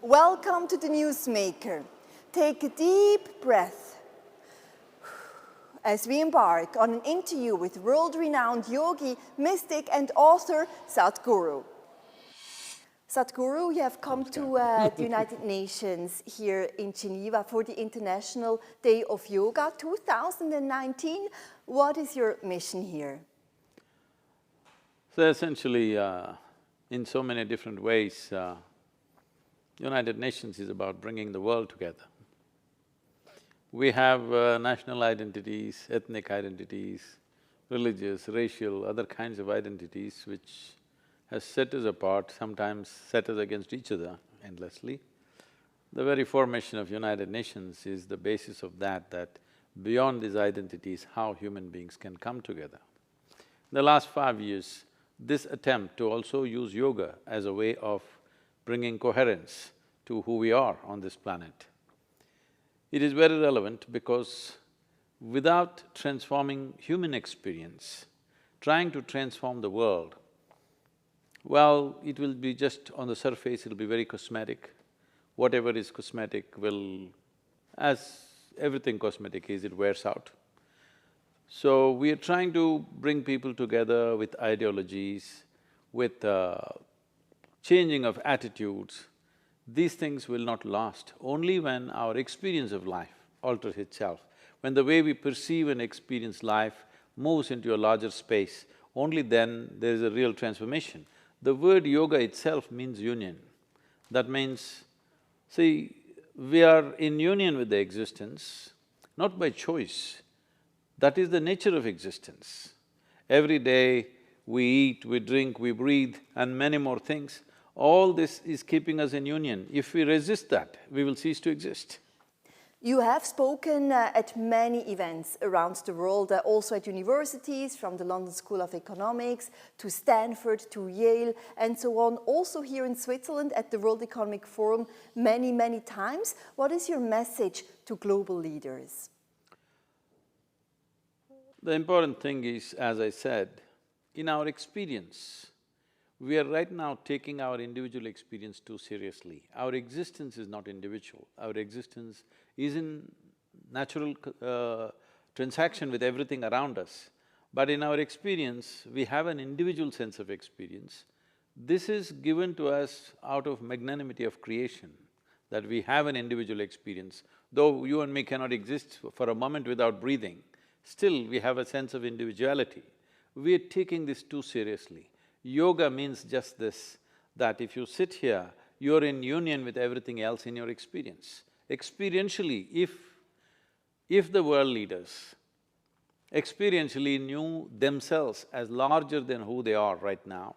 Welcome to the Newsmaker. Take a deep breath as we embark on an interview with world-renowned yogi, mystic and author Sadhguru. Sadhguru, you have come to the United Nations here in Geneva for the International Day of Yoga 2019. What is your mission here? So essentially, in so many different ways, United Nations is about bringing the world together. We have national identities, ethnic identities, religious, racial, other kinds of identities which has set us apart, sometimes set us against each other endlessly. The very formation of United Nations is the basis of that beyond these identities, how human beings can come together. In the last 5 years, this attempt to also use yoga as a way of bringing coherence to who we are on this planet. It is very relevant because without transforming human experience, trying to transform the world, well, it will be just on the surface, it'll be very cosmetic. Whatever is cosmetic will… as everything cosmetic is, it wears out. So we are trying to bring people together with ideologies, with changing of attitudes. These things will not last only when our experience of life alters itself. When the way we perceive and experience life moves into a larger space, only then there is a real transformation. The word yoga itself means union. That means, see, we are in union with the existence, not by choice. That is the nature of existence. Every day we eat, we drink, we breathe and many more things. All this is keeping us in union. If we resist that, we will cease to exist. You have spoken at many events around the world, also at universities, from the London School of Economics to Stanford to Yale and so on. Also here in Switzerland at the World Economic Forum many times. What is your message to global leaders? The important thing is, as I said, in our experience, we are right now taking our individual experience too seriously. Our existence is not individual, our existence is in natural transaction with everything around us. But in our experience, we have an individual sense of experience. This is given to us out of magnanimity of creation, that we have an individual experience. Though you and me cannot exist for a moment without breathing, still we have a sense of individuality. We are taking this too seriously. Yoga means just this, that if you sit here, you're in union with everything else in your experience. Experientially, if the world leaders experientially knew themselves as larger than who they are right now,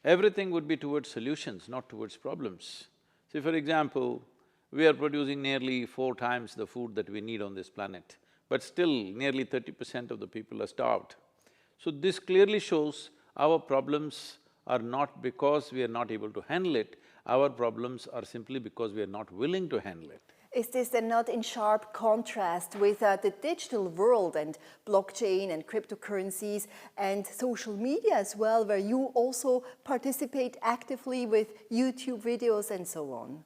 everything would be towards solutions, not towards problems. See, for example, we are producing nearly 4 times the food that we need on this planet, but still nearly 30% of the people are starved. So this clearly shows our problems are not because we are not able to handle it, our problems are simply because we are not willing to handle it. Is this then not in sharp contrast with the digital world and blockchain and cryptocurrencies and social media as well, where you also participate actively with YouTube videos and so on?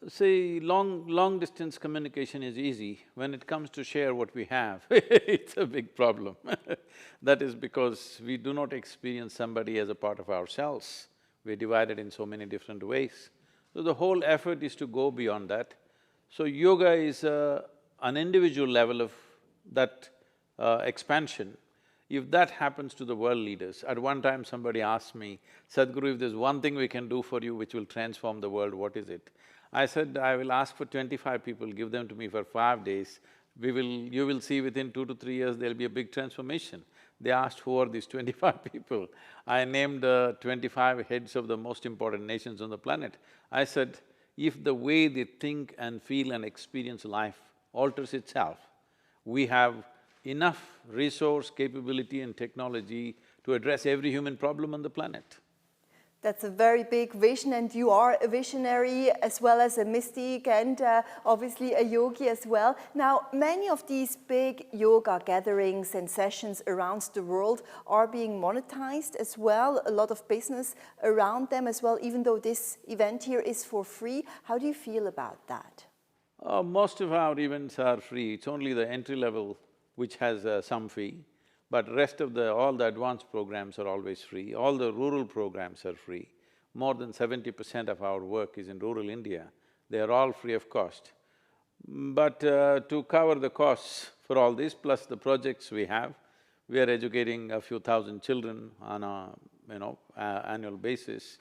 See, long-distance communication is easy. When it comes to share what we have, it's a big problem. That is because we do not experience somebody as a part of ourselves. We're divided in so many different ways. So the whole effort is to go beyond that. So yoga is an individual level of that expansion. If that happens to the world leaders, at one time somebody asked me, Sadhguru, if there's one thing we can do for you which will transform the world, what is it? I said, I will ask for 25 people, give them to me for 5 days, you will see within 2 to 3 years there'll be a big transformation. They asked, who are these 25 people? I named 25 heads of the most important nations on the planet. I said, if the way they think and feel and experience life alters itself, we have enough resource, capability and technology to address every human problem on the planet. That's a very big vision, and you are a visionary as well as a mystic and obviously a yogi as well. Now, many of these big yoga gatherings and sessions around the world are being monetized as well, a lot of business around them as well, even though this event here is for free. How do you feel about that? Most of our events are free. It's only the entry level which has some fee. But rest of all the advanced programs are always free. All the rural programs are free. More than 70% of our work is in rural India. They are all free of cost. But to cover the costs for all this, plus the projects we have, we are educating a few thousand children on a, annual basis.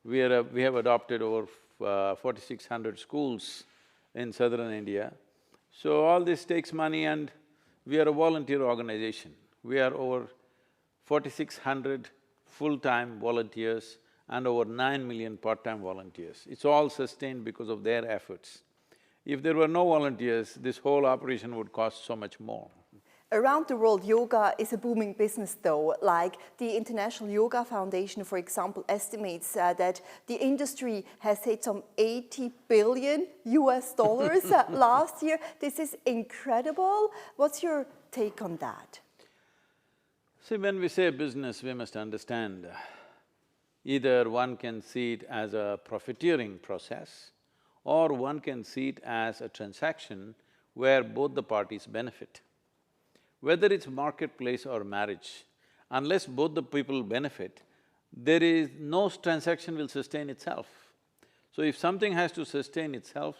We have adopted over 4,600 schools in southern India. So all this takes money, and we are a volunteer organization. We are over 4,600 full-time volunteers and over 9 million part-time volunteers. It's all sustained because of their efforts. If there were no volunteers, this whole operation would cost so much more. Around the world, yoga is a booming business though. Like the International Yoga Foundation, for example, estimates that the industry has hit some 80 billion US dollars last year. This is incredible. What's your take on that? See, when we say business, we must understand either one can see it as a profiteering process or one can see it as a transaction where both the parties benefit. Whether it's marketplace or marriage, unless both the people benefit, there is no transaction will sustain itself. So if something has to sustain itself,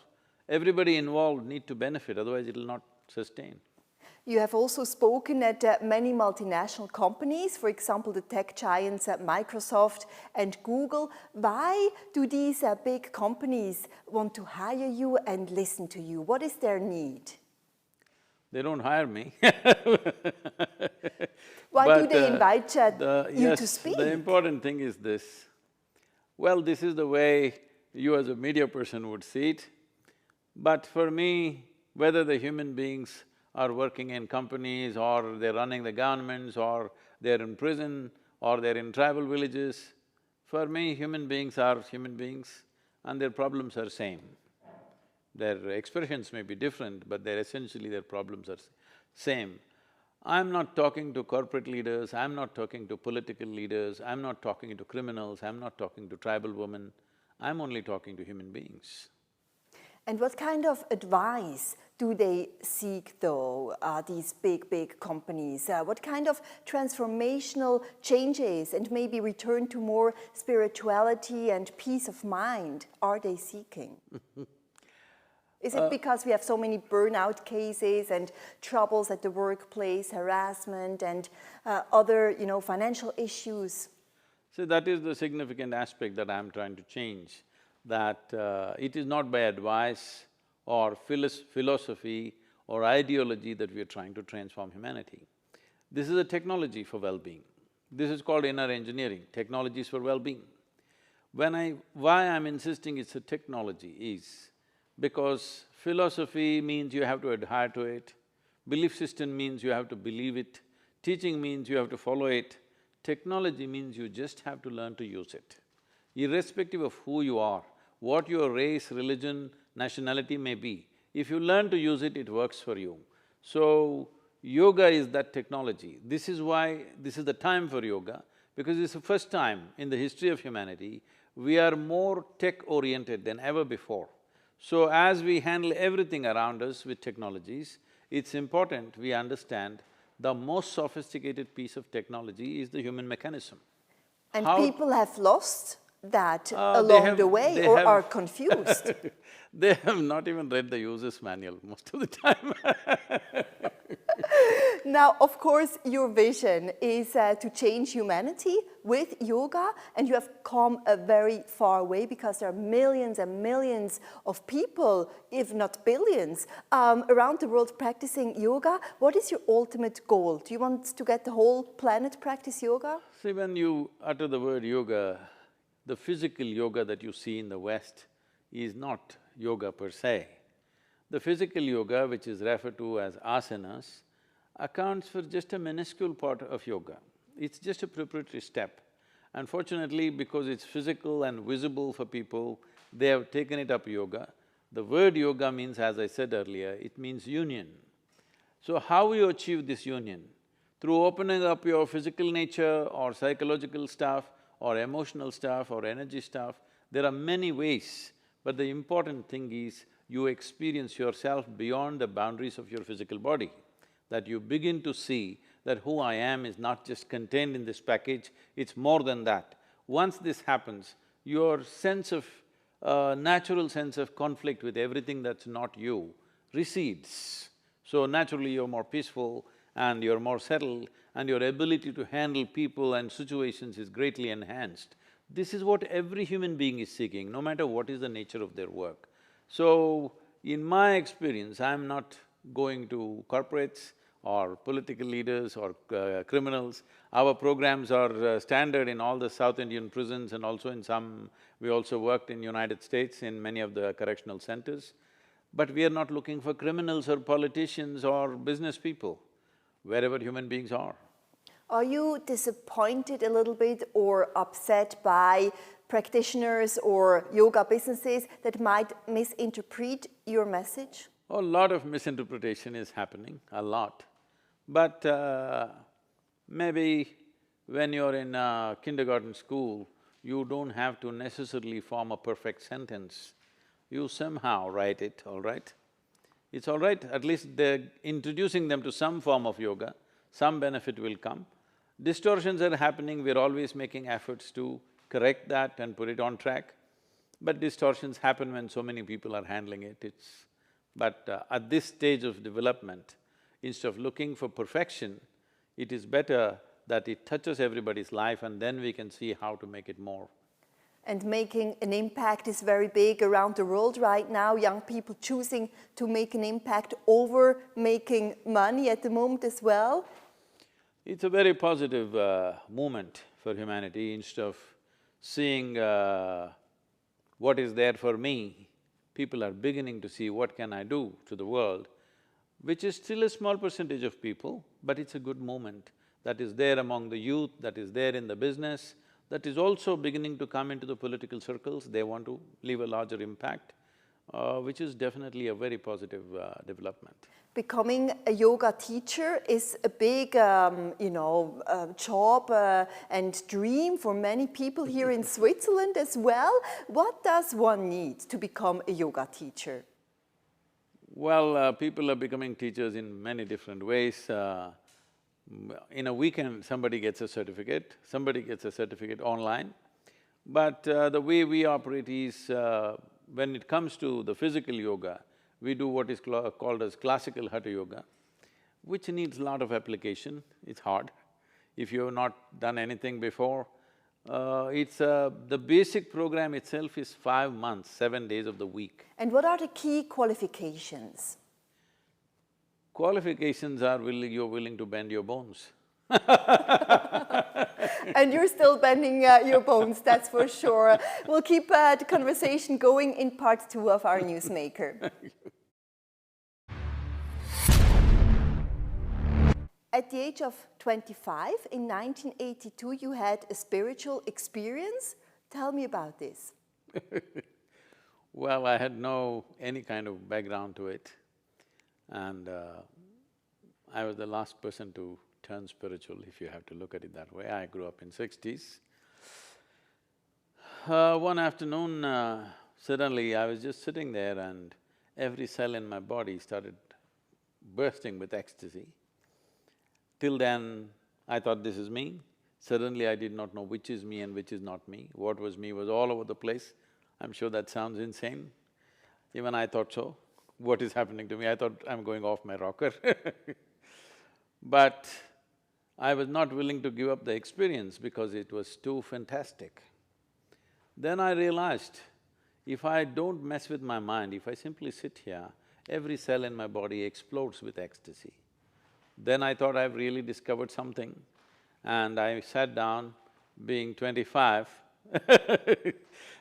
everybody involved need to benefit, otherwise it'll not sustain. You have also spoken at many multinational companies, for example, the tech giants at Microsoft and Google. Why do these big companies want to hire you and listen to you? What is their need? They don't hire me. Why do they invite you to speak? The important thing is this. Well, this is the way you as a media person would see it, but for me, whether the human beings are working in companies or they're running the governments or they're in prison or they're in tribal villages, for me, human beings are human beings and their problems are same. Their expressions may be different, but essentially their problems are same. I'm not talking to corporate leaders, I'm not talking to political leaders, I'm not talking to criminals, I'm not talking to tribal women, I'm only talking to human beings. And what kind of advice do they seek though, these big companies? What kind of transformational changes and maybe return to more spirituality and peace of mind are they seeking? Is it because we have so many burnout cases and troubles at the workplace, harassment and other, financial issues? So that is the significant aspect that I'm trying to change, that it is not by advice or philosophy or ideology that we are trying to transform humanity. This is a technology for well-being. This is called inner engineering, technologies for well-being. Why I'm insisting it's a technology is because philosophy means you have to adhere to it, belief system means you have to believe it, teaching means you have to follow it, technology means you just have to learn to use it. Irrespective of who you are, what your race, religion, nationality may be, if you learn to use it, it works for you. So, yoga is that technology. This is why this is the time for yoga, because it's the first time in the history of humanity, we are more tech-oriented than ever before. So, as we handle everything around us with technologies, it's important we understand the most sophisticated piece of technology is the human mechanism. And people have lost that along the way or are confused. They have not even read the user's manual most of the time. Now, of course, your vision is to change humanity with yoga, and you have come a very far way because there are millions and millions of people, if not billions, around the world practicing yoga. What is your ultimate goal? Do you want to get the whole planet practice yoga? See, when you utter the word yoga, the physical yoga that you see in the West is not yoga per se. The physical yoga, which is referred to as asanas, accounts for just a minuscule part of yoga. It's just a preparatory step. Unfortunately, because it's physical and visible for people, they have taken it up yoga. The word yoga means, as I said earlier, it means union. So how you achieve this union? Through opening up your physical nature or psychological stuff or emotional stuff or energy stuff, there are many ways, but the important thing is you experience yourself beyond the boundaries of your physical body, that you begin to see that who I am is not just contained in this package, it's more than that. Once this happens, your sense of… natural sense of conflict with everything that's not you recedes. So naturally you're more peaceful and you're more settled and your ability to handle people and situations is greatly enhanced. This is what every human being is seeking, no matter what is the nature of their work. So, in my experience, I'm not going to corporates or political leaders or criminals. Our programs are standard in all the South Indian prisons and also in some… we also worked in United States in many of the correctional centers. But we are not looking for criminals or politicians or business people, wherever human beings are. Are you disappointed a little bit or upset by practitioners or yoga businesses that might misinterpret your message? A lot of misinterpretation is happening, a lot. But maybe when you're in a kindergarten school, you don't have to necessarily form a perfect sentence. You somehow write it, all right? It's all right, at least they're introducing them to some form of yoga, some benefit will come. Distortions are happening, we're always making efforts to correct that and put it on track. But distortions happen when so many people are handling it, it's… But at this stage of development, instead of looking for perfection, it is better that it touches everybody's life and then we can see how to make it more. And making an impact is very big around the world right now, young people choosing to make an impact over making money at the moment as well. It's a very positive movement for humanity. Instead of seeing what is there for me, people are beginning to see what can I do to the world, which is still a small percentage of people, but it's a good movement that is there among the youth, that is there in the business, that is also beginning to come into the political circles. They want to leave a larger impact, which is definitely a very positive development. Becoming a yoga teacher is a big, job and dream for many people here in Switzerland as well. What does one need to become a yoga teacher? Well, people are becoming teachers in many different ways. In a weekend, somebody gets a certificate online. But the way we operate is, when it comes to the physical yoga, we do what is called as classical hatha yoga, which needs a lot of application, it's hard. If you have not done anything before, the basic program itself is 5 months, 7 days of the week. And what are the key qualifications? Qualifications are you're willing to bend your bones. And you're still bending your bones, that's for sure. We'll keep the conversation going in part 2 of our newsmaker. At the age of 25, in 1982, you had a spiritual experience. Tell me about this. Well, I had no any kind of background to it, and I was the last person to turn spiritual, if you have to look at it that way. I grew up in '60s. One afternoon, suddenly I was just sitting there and every cell in my body started bursting with ecstasy. Till then, I thought this is me. Suddenly I did not know which is me and which is not me. What was me was all over the place. I'm sure that sounds insane. Even I thought so. What is happening to me? I thought I'm going off my rocker. But I was not willing to give up the experience because it was too fantastic. Then I realized, if I don't mess with my mind, if I simply sit here, every cell in my body explodes with ecstasy. Then I thought I've really discovered something, and I sat down, being 25,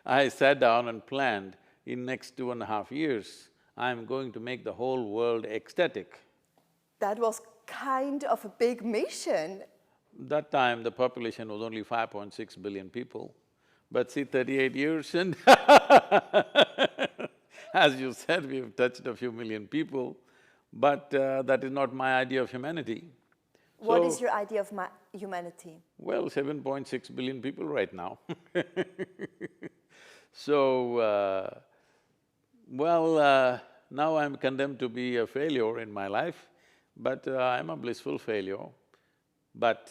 I sat down and planned, in next 2.5 years, I'm going to make the whole world ecstatic. That was kind of a big mission. that time the population was only 5.6 billion people, but see 38 years and as you said, we've touched a few million people, but that is not my idea of humanity. What is your idea of humanity? Well, 7.6 billion people right now So, now I'm condemned to be a failure in my life, but I'm a blissful failure. But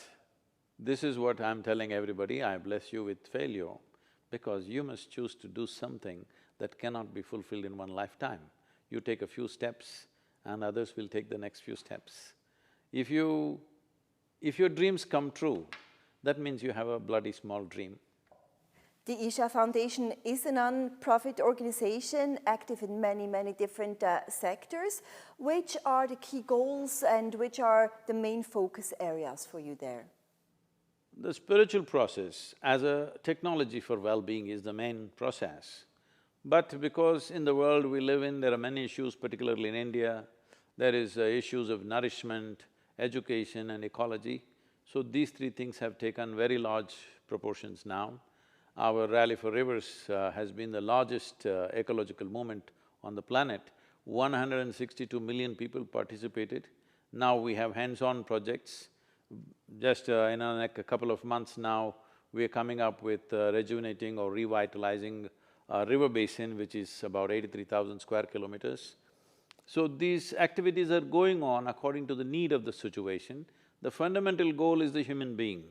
this is what I'm telling everybody, I bless you with failure, because you must choose to do something that cannot be fulfilled in one lifetime. You take a few steps and others will take the next few steps. If your dreams come true, that means you have a bloody small dream. The Isha Foundation is a non-profit organization active in many different sectors. Which are the key goals and which are the main focus areas for you there? The spiritual process as a technology for well-being is the main process. But because in the world we live in, there are many issues, particularly in India, there is issues of nourishment, education and ecology. So these three things have taken very large proportions now. Our Rally for Rivers has been the largest ecological movement on the planet. 162 million people participated. Now we have hands-on projects. Just in a couple of months now, we are coming up with rejuvenating or revitalizing a river basin which is about 83,000 square kilometers. So these activities are going on according to the need of the situation. The fundamental goal is the human being.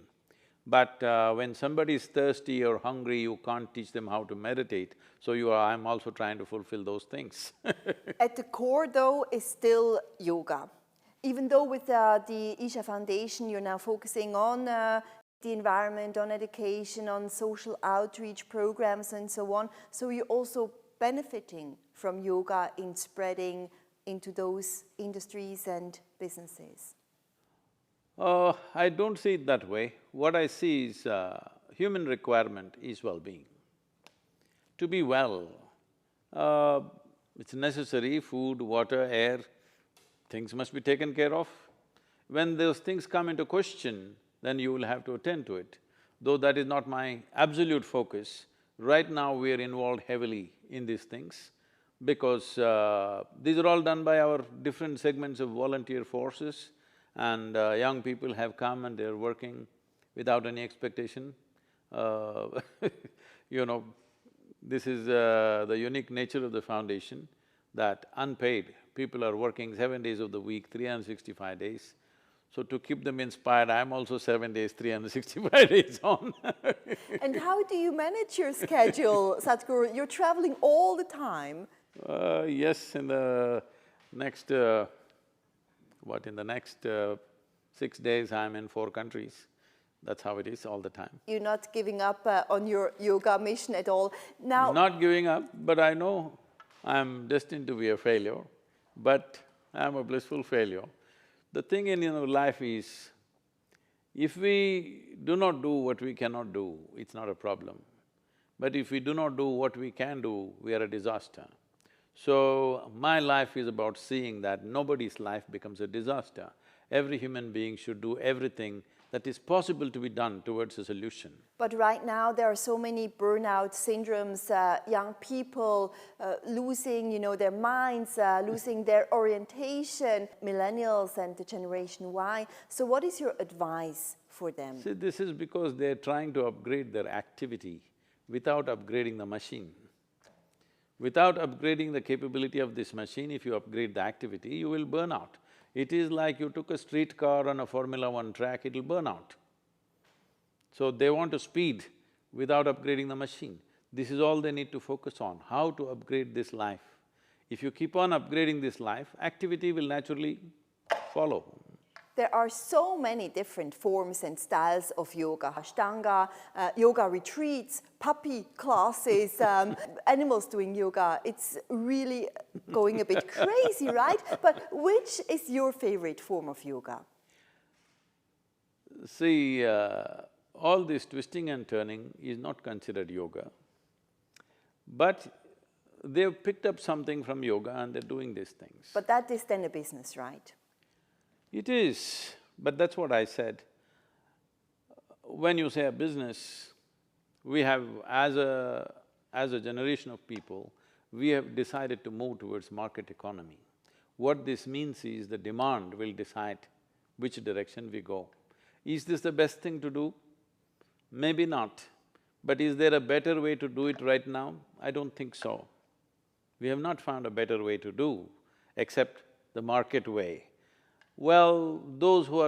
But when somebody is thirsty or hungry, you can't teach them how to meditate, so I'm also trying to fulfill those things At the core, though, is still yoga. Even though with the Isha Foundation you're now focusing on the environment, on education, on social outreach programs and so on, so you're also benefiting from yoga in spreading into those industries and businesses. I don't see it that way. What I see is human requirement is well-being. To be well, it's necessary, food, water, air, things must be taken care of. When those things come into question, then you will have to attend to it. Though that is not my absolute focus, right now we are involved heavily in these things because these are all done by our different segments of volunteer forces, and young people have come and they're working without any expectation. You know, this is the unique nature of the foundation, that unpaid, people are working 7 days of the week, 365 days. So to keep them inspired, I'm also 7 days, 365 days on And how do you manage your schedule, Sadhguru? You're traveling all the time. Yes, in the next… in the next 6 days I'm in 4 countries. That's how it is all the time. You're not giving up on your yoga mission at all. Now… Not giving up, but I know I'm destined to be a failure, but I'm a blissful failure. The thing in life is, if we do not do what we cannot do, it's not a problem. But if we do not do what we can do, we are a disaster. So, my life is about seeing that nobody's life becomes a disaster. Every human being should do everything that is possible to be done towards a solution. But right now there are so many burnout syndromes, young people losing, their minds, losing their orientation, millennials and the Generation Y. So what is your advice for them? See, this is because they're trying to upgrade their activity without upgrading the machine. Without upgrading the capability of this machine, if you upgrade the activity, you will burn out. It is like you took a streetcar on a Formula 1 track, it'll burn out. So they want to speed without upgrading the machine. This is all they need to focus on, how to upgrade this life. If you keep on upgrading this life, activity will naturally follow. There are so many different forms and styles of yoga. Ashtanga, yoga retreats, puppy classes, animals doing yoga. It's really going a bit crazy, right? But which is your favorite form of yoga? See, all this twisting and turning is not considered yoga. But they've picked up something from yoga and they're doing these things. But that is then a business, right? It is, but that's what I said. when you say a business, we have, as a generation of people, we have decided to move towards market economy. What this means is the demand will decide which direction we go. Is this the best thing to do? Maybe not. But is there a better way to do it right now? I don't think so. We have not found a better way to do except the market way. Well, those who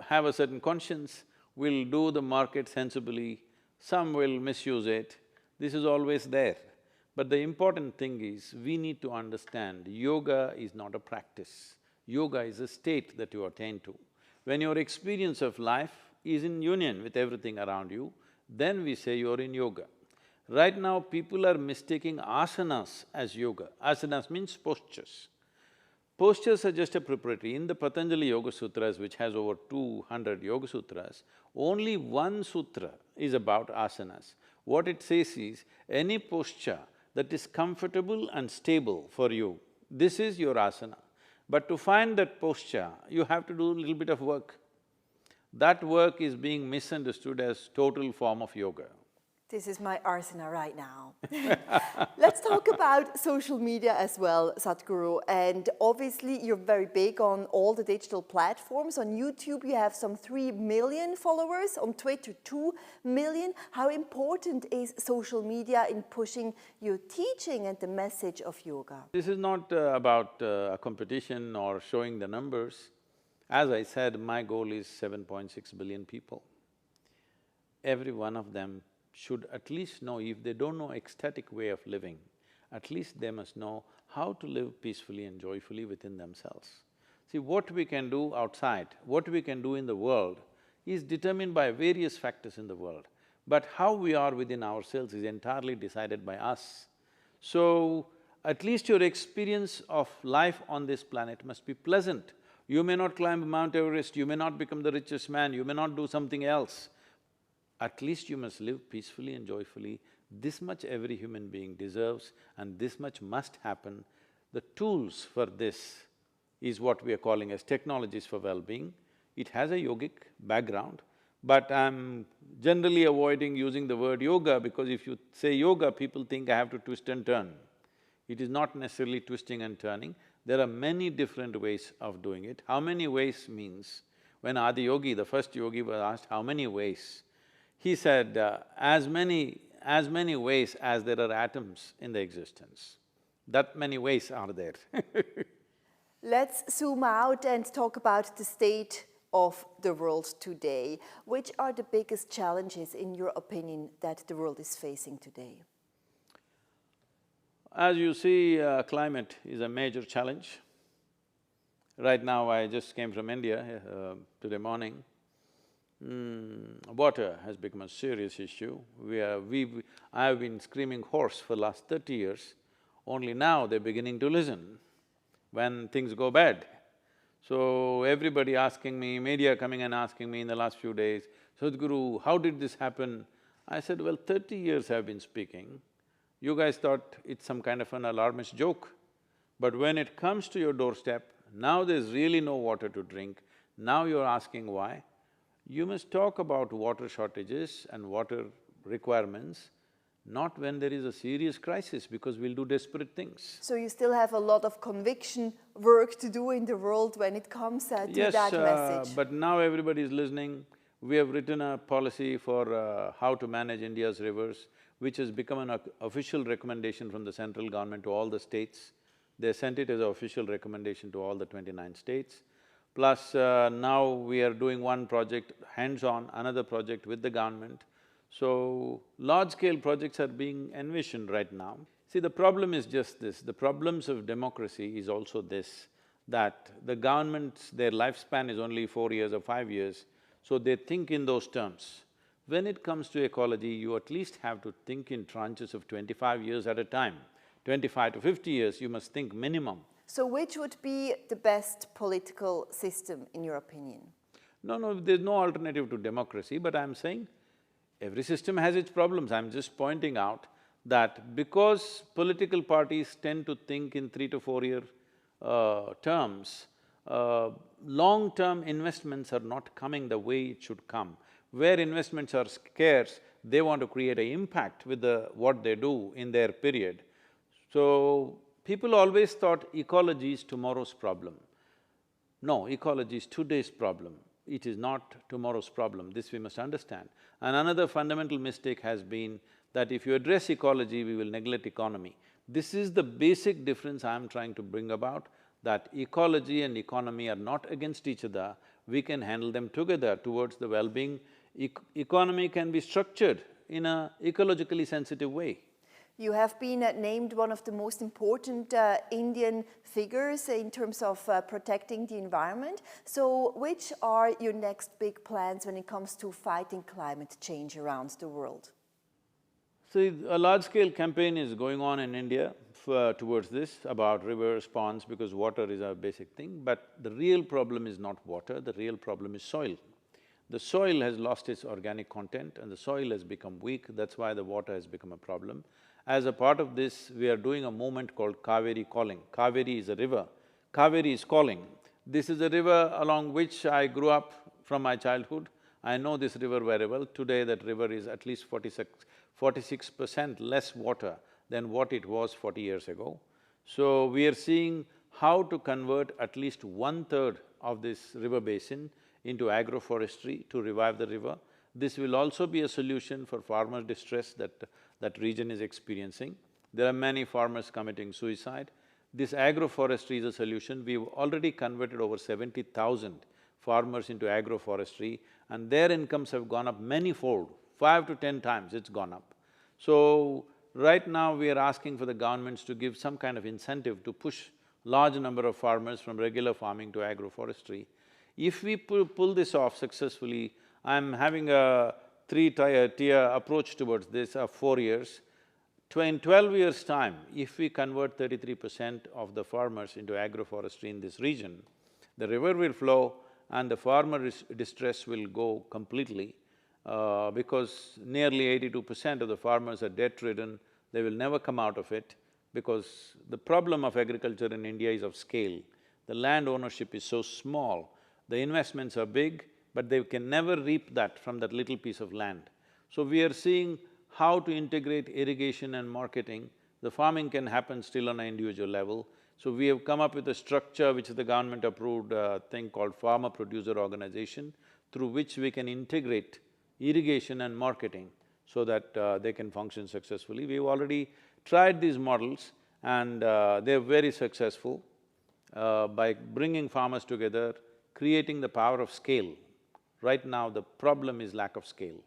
have a certain conscience will do the market sensibly, some will misuse it, this is always there. But the important thing is, we need to understand yoga is not a practice. Yoga is a state that you attain to. When your experience of life is in union with everything around you, then we say you're in yoga. Right now, people are mistaking asanas as yoga. Asanas means postures. Postures are just a preparatory. In the Patanjali Yoga Sutras, which has over 200 Yoga Sutras, only one sutra is about asanas. What it says is, any posture that is comfortable and stable for you, this is your asana. But to find that posture, you have to do a little bit of work. That work is being misunderstood as total form of yoga. This is my arsenal right now. Let's talk about social media as well, Sadhguru. And obviously, you're very big on all the digital platforms. On YouTube, you have some 3 million followers. On Twitter, 2 million. How important is social media in pushing your teaching and the message of yoga? This is not about a competition or showing the numbers. As I said, my goal is 7.6 billion people. Every one of them should at least know, if they don't know ecstatic way of living, at least they must know how to live peacefully and joyfully within themselves. See, what we can do outside, what we can do in the world is determined by various factors in the world, but how we are within ourselves is entirely decided by us. So, at least your experience of life on this planet must be pleasant. You may not climb Mount Everest, you may not become the richest man, you may not do something else. At least you must live peacefully and joyfully. This much every human being deserves and this much must happen. The tools for this is what we are calling as technologies for well-being. It has a yogic background, but I'm generally avoiding using the word yoga because if you say yoga, people think I have to twist and turn. It is not necessarily twisting and turning. There are many different ways of doing it. How many ways means, when Adi Yogi, the first yogi, was asked how many ways, he said, as many ways as there are atoms in the existence. That many ways are there. Let's zoom out and talk about the state of the world today. Which are the biggest challenges, in your opinion, that the world is facing today? As you see, climate is a major challenge. Right now, I just came from India today morning. Water has become a serious issue. I have been screaming hoarse for the last 30 years, only now they're beginning to listen when things go bad. So everybody asking me, media coming and asking me in the last few days, Sadhguru, how did this happen? I said, well, 30 years I've been speaking. You guys thought it's some kind of an alarmist joke. But when it comes to your doorstep, now there's really no water to drink, now you're asking why. You must talk about water shortages and water requirements, not when there is a serious crisis, because we'll do desperate things. So you still have a lot of conviction work to do in the world when it comes to that message. But now everybody is listening. We have written a policy for how to manage India's rivers, which has become an official recommendation from the central government to all the states. They sent it as an official recommendation to all the 29 states. Plus, now we are doing one project hands-on, another project with the government. So, large-scale projects are being envisioned right now. See, the problem is just this, the problems of democracy is also this, that the governments, their lifespan is only 4 years or 5 years, so they think in those terms. When it comes to ecology, you at least have to think in tranches of 25 years at a time. 25 to 50 years, you must think minimum. So which would be the best political system, in your opinion? No, there's no alternative to democracy, but I'm saying every system has its problems. I'm just pointing out that because political parties tend to think in 3 to 4 year terms, long-term investments are not coming the way it should come. Where investments are scarce, they want to create an impact with what they do in their period. So, people always thought ecology is tomorrow's problem. No, ecology is today's problem. It is not tomorrow's problem, this we must understand. And another fundamental mistake has been that if you address ecology, we will neglect economy. This is the basic difference I'm trying to bring about, that ecology and economy are not against each other, we can handle them together towards the well-being. Economy can be structured in a ecologically sensitive way. You have been named one of the most important Indian figures in terms of protecting the environment. So which are your next big plans when it comes to fighting climate change around the world? See, a large-scale campaign is going on in India towards this, about rivers, ponds, because water is a basic thing. But the real problem is not water, the real problem is soil. The soil has lost its organic content and the soil has become weak, that's why the water has become a problem. As a part of this, we are doing a movement called Kaveri Calling. Kaveri is a river, Kaveri is calling. This is a river along which I grew up from my childhood. I know this river very well. Today that river is at least 46% less water than what it was 40 years ago. So we are seeing how to convert at least 1/3 of this river basin into agroforestry to revive the river. This will also be a solution for farmer distress that region is experiencing. There are many farmers committing suicide. This agroforestry is a solution. We've already converted over 70,000 farmers into agroforestry and their incomes have gone up many-fold, 5 to 10 times it's gone up. So, right now we are asking for the governments to give some kind of incentive to push large number of farmers from regular farming to agroforestry. If we pull this off successfully, I'm having a three-tier approach towards this of 4 years. In 12 years' time, if we convert 33% of the farmers into agroforestry in this region, the river will flow and the farmer distress will go completely because nearly 82% of the farmers are debt-ridden, they will never come out of it because the problem of agriculture in India is of scale. The land ownership is so small, the investments are big, but they can never reap that from that little piece of land. So we are seeing how to integrate irrigation and marketing. The farming can happen still on an individual level. So we have come up with a structure which is the government-approved thing called Farmer-Producer Organization, through which we can integrate irrigation and marketing so that they can function successfully. We've already tried these models and they're very successful by bringing farmers together, creating the power of scale. Right now, the problem is lack of scale.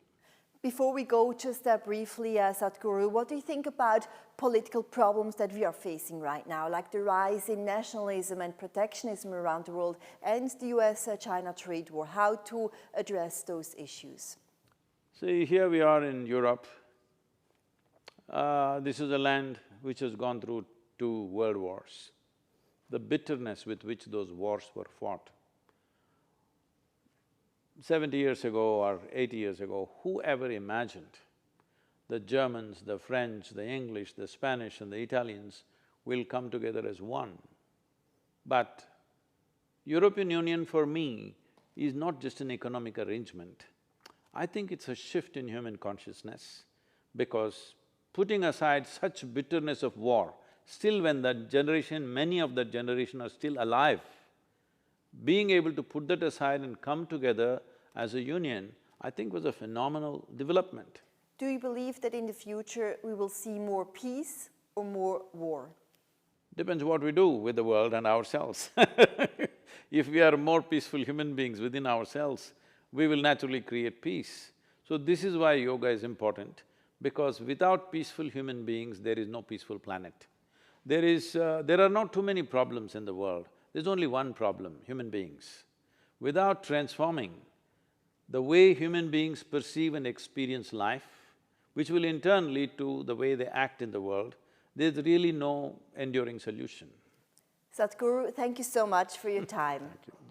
Before we go, just briefly, Sadhguru, what do you think about political problems that we are facing right now, like the rise in nationalism and protectionism around the world and the US-China trade war? How to address those issues? See, here we are in Europe. This is a land which has gone through 2 world wars. The bitterness with which those wars were fought. 70 years ago or 80 years ago, whoever imagined the Germans, the French, the English, the Spanish and the Italians will come together as one. But European Union for me is not just an economic arrangement. I think it's a shift in human consciousness because putting aside such bitterness of war, still when that generation, many of that generation are still alive, being able to put that aside and come together as a union, I think was a phenomenal development. Do you believe that in the future we will see more peace or more war? Depends what we do with the world and ourselves. If we are more peaceful human beings within ourselves, we will naturally create peace. So this is why yoga is important, because without peaceful human beings, there is no peaceful planet. There are not too many problems in the world, there's only one problem, human beings. Without transforming the way human beings perceive and experience life, which will in turn lead to the way they act in the world, there's really no enduring solution. Sadhguru, thank you so much for your time. Thank you.